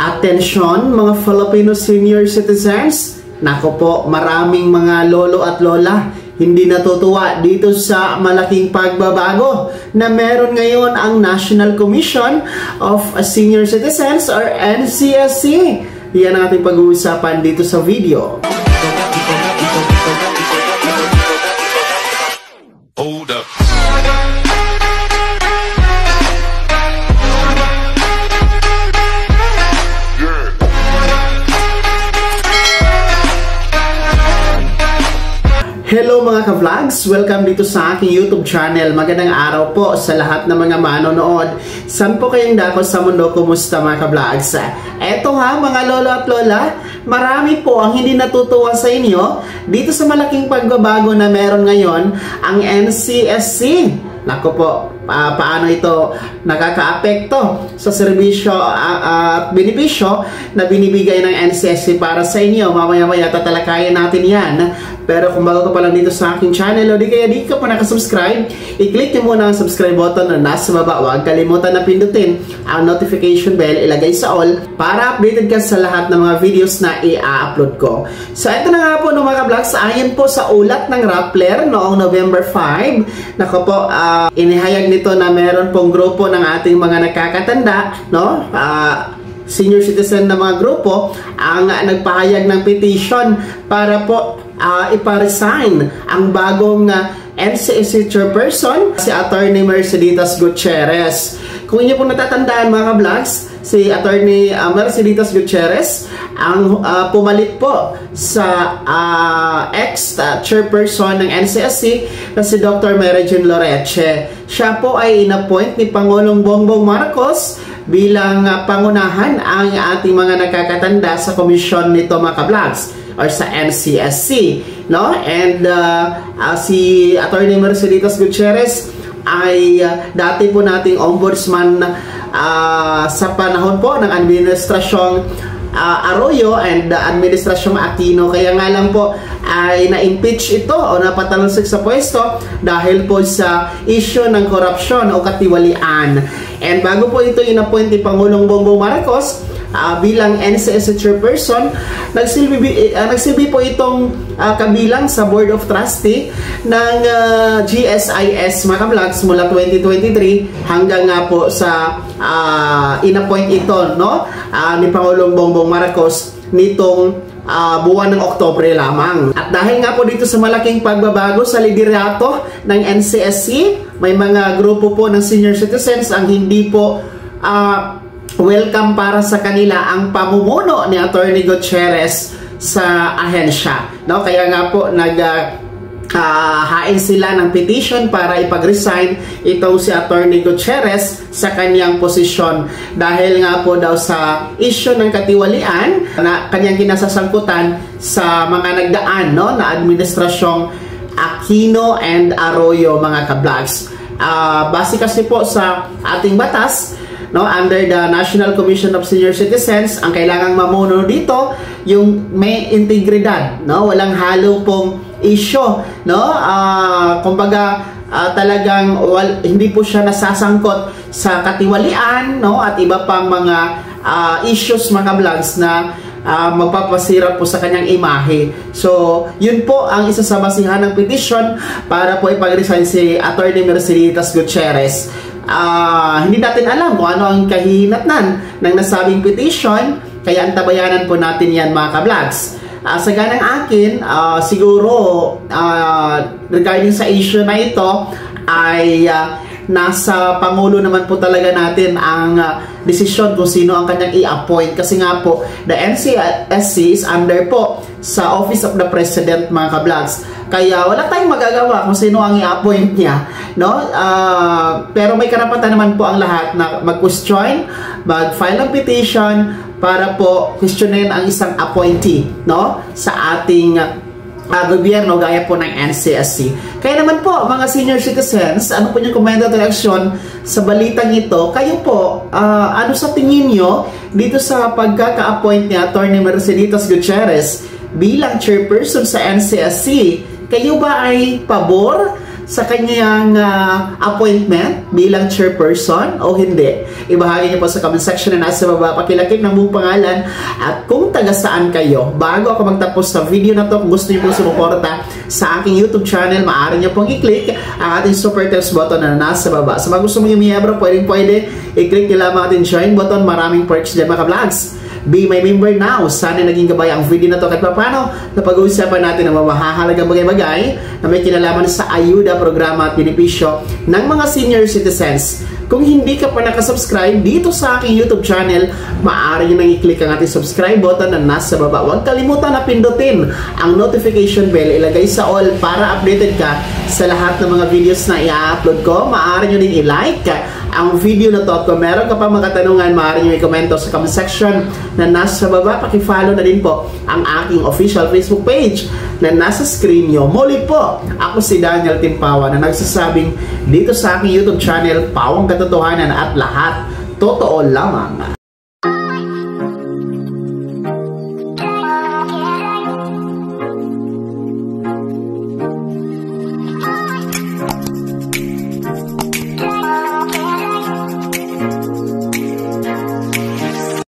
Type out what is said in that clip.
Atensyon mga Filipino senior citizens, nako po, maraming mga lolo at lola hindi natutuwa dito sa malaking pagbabago na meron ngayon ang National Commission of Senior Citizens or NCSC. Yan ang ating pag-uusapan dito sa video. Hold up. Hello mga ka-vlogs! Welcome dito sa aking YouTube channel. Magandang araw po sa lahat ng mga manonood. San po kayong dako sa mundo? Kumusta mga ka-vlogs? Eto ha mga lolo at lola, marami po ang hindi natutuwa sa inyo dito sa malaking pagbabago na meron ngayon ang NCSC. Nako po, paano ito nakaka-apekto sa serbisyo at benepisyo na binibigay ng NCSC para sa inyo. Mamaya-maya tatalakayin natin yan. Pero kung bago ka pa lang dito sa aking channel o di kaya di ka pa nakasubscribe, i-click nyo muna ang subscribe button na nasa baba. Huwag kalimutan na pindutin ang notification bell, ilagay sa all para updated ka sa lahat ng mga videos na i-upload ko. So ito na nga po no, mga vlogs, ayon po sa ulat ng Rappler noong November 5, nako po, inihayag nito na meron pong grupo ng ating mga nakakatanda, no? Senior citizen na mga grupo ang nagpahayag ng petition para po ipa-resign ang bagong NCSC chairperson, si Attorney Merceditas Gutierrez. Kung inyo po natatandaan mga ka-vlogs, si Attorney Merceditas Gutierrez ang pumalit po sa ex-chairperson ng NCSC na si Dr. Mary Jean Loreche. Siya po ay inappoint ni Pangulong Bongbong Marcos bilang pangunahan ang ating mga nakakatanda sa komisyon nito mga ka-vlogs or sa NCSC, no? And si Attorney Merceditas Gutierrez ay dati po nating ombudsman sa panahon po ng administrasyong Arroyo and administrasyong Aquino. Kaya nga lang po ay na-impeach ito o napatalusik sa pwesto dahil po sa issue ng korupsyon o katiwalian. And bago po ito inappoint ni Pangulong Bongbong Marcos bilang NCSC chairperson, nagsilbi po itong kabilang sa Board of Trustee ng GSIS mga ka-vlogs mula 2023 hanggang nga po sa inappoint ito, no, ni Pangulong Bongbong Marcos nitong buwan ng Oktubre lamang. At dahil nga po dito sa malaking pagbabago sa liderato ng NCSC, may mga grupo po ng senior citizens ang hindi po welcome para sa kanila ang pamumuno ni Attorney Gutierrez sa ahensya, no? Kaya nga po hain sila ng petition para ipag-resign itong si Attorney Gutierrez sa kanyang posisyon dahil nga po daw sa issue ng katiwalian na kanyang kinasasangkutan sa mga nagdaan, no, na administrasyong Aquino and Arroyo mga ka-vlogs. Base kasi po sa ating batas, no, under the National Commission of Senior Citizens, ang kailangang mamuno dito yung may integridad, no, walang halo pong issue, no, kumbaga talagang hindi po siya nasasangkot sa katiwalian, no, at iba pang mga issues mga vlogs na magpapasira po sa kanyang imahe. So yun po ang isa sa basihan ng petition para po ipag-resign si Attorney Merceditas Gutierrez. Hindi natin alam kung ano ang kahihinatnan ng nasabing petition, kaya antabayanan po natin yan mga ka-vlogs. Sa ganang akin, siguro regarding sa issue na ito ay nasa Pangulo naman po talaga natin ang desisyon kung sino ang kanyang i-appoint, kasi nga po the NCSC is under po sa Office of the President mga ka-vlogs. Kaya wala tayong magagawa kung sino ang i-appoint niya, no? Pero may karapatan naman po ang lahat na mag-question, mag-file ng petition para po questionin ang isang appointee, no, sa ating gobyerno gaya po ng NCSC. Kaya naman po mga senior citizens, ano po yung comment at reaksyon sa balitang ito? Kayo po, ano sa tingin nyo dito sa pagkaka-appoint ni Attorney Merceditas Gutierrez bilang chairperson sa NCSC? Kayo ba ay pabor sa kanyang appointment bilang chairperson o hindi? Ibahagi niyo po sa comment section na nasa baba. Pakilakip ng buong pangalan at kung taga saan kayo. Bago ako magtapos sa video na to, kung gusto niyo po sumuporta sa aking YouTube channel, maaari niyo pong i-click ang ating super thanks button na nasa baba. Sa mga gusto mong miyembro, pwede i-click niyo lamang ating join button. Maraming perks dyan mga vlogs. Be my member now. Sana naging gabay ang video na to kahit paano na pag-uusapan natin ng mga mahahalagang bagay-bagay na may kinalaman sa ayuda, programa at benepisyo ng mga senior citizens. Kung hindi ka pa nakasubscribe dito sa aking YouTube channel, maaari nyo nang i-click ang ating subscribe button na nasa baba. Huwag kalimutan na pindutin ang notification bell. Ilagay sa all para updated ka sa lahat ng mga videos na i-upload ko. Maaari nyo din i-like ang video na to. At kung meron ka pa mga katanungan, maaari nyo i-komento sa comment section na nasa baba. Paki-follow na din po ang aking official Facebook page na nasa screen nyo. Muli po, ako si Daniel Timpawa na nagsasabing dito sa aking YouTube channel, pawang katotohanan at lahat totoo lamang.